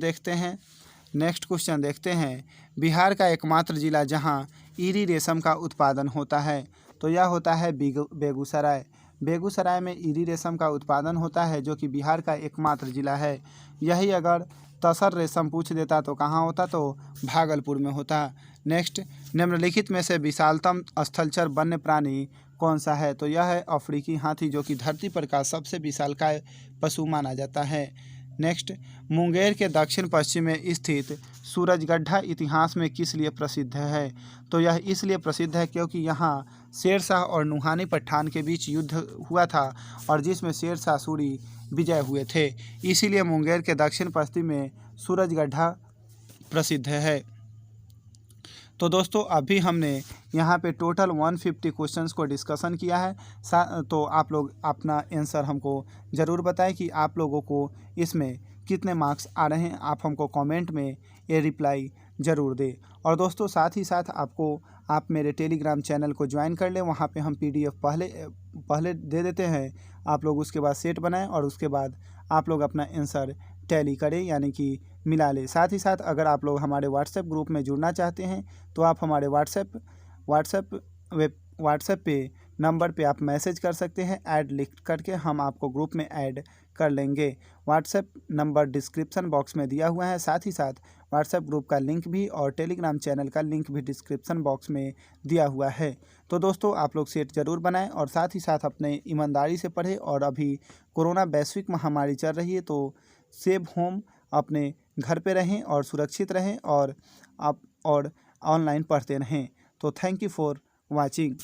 क्वेश्चन देखते हैं, बिहार का एकमात्र जिला जहां ईरी रेशम का उत्पादन होता है, तो यह होता है बेगूसराय। बेगूसराय में ईरी रेशम का उत्पादन होता है, जो कि बिहार का एकमात्र जिला है। यही अगर तसर रेशम पूछ देता तो कहाँ होता? तो भागलपुर में होता। नेक्स्ट, निम्नलिखित में से विशालतम स्थलचर वन्य प्राणी कौन सा है? तो यह है अफ्रीकी हाथी, जो कि धरती पर का सबसे विशालकाय पशु माना जाता है। नेक्स्ट, मुंगेर के दक्षिण पश्चिम में स्थित सूरजगढ़ा इतिहास में किस लिए प्रसिद्ध है? तो यह इसलिए प्रसिद्ध है क्योंकि यहाँ शेरशाह और नुहानी पठान के बीच युद्ध हुआ था, और जिसमें शेरशाह सूरी विजय हुए थे। इसीलिए मुंगेर के दक्षिण पश्चिम में सूरजगढ़ा प्रसिद्ध है। तो दोस्तों, अभी हमने यहाँ पे टोटल 150 क्वेश्चंस को डिस्कशन किया है। तो आप लोग अपना आंसर हमको ज़रूर बताएं कि आप लोगों को इसमें कितने मार्क्स आ रहे हैं। आप हमको कमेंट में ये रिप्लाई ज़रूर दें। और दोस्तों, साथ ही साथ आप मेरे टेलीग्राम चैनल को ज्वाइन कर लें। वहाँ पे हम PDF पहले दे देते हैं। आप लोग उसके बाद सेट बनाएं, और उसके बाद आप लोग अपना आंसर टैली करें, यानी कि मिला लें। साथ ही साथ अगर आप लोग हमारे व्हाट्सएप ग्रुप में जुड़ना चाहते हैं तो आप हमारे व्हाट्सएप पे नंबर पे आप मैसेज कर सकते हैं, ऐड लिख करके हम आपको ग्रुप में ऐड कर लेंगे। व्हाट्सएप नंबर डिस्क्रिप्शन बॉक्स में दिया हुआ है। साथ ही साथ व्हाट्सएप ग्रुप का लिंक भी और टेलीग्राम चैनल का लिंक भी डिस्क्रिप्शन बॉक्स में दिया हुआ है। तो दोस्तों, आप लोग सेट ज़रूर बनाएं, और साथ ही साथ अपने ईमानदारी से पढ़ें। और अभी कोरोना वैश्विक महामारी चल रही है, तो सेव होम, अपने घर पे रहें और सुरक्षित रहें, और ऑनलाइन पढ़ते रहें। तो थैंक यू फॉर वाचिंग।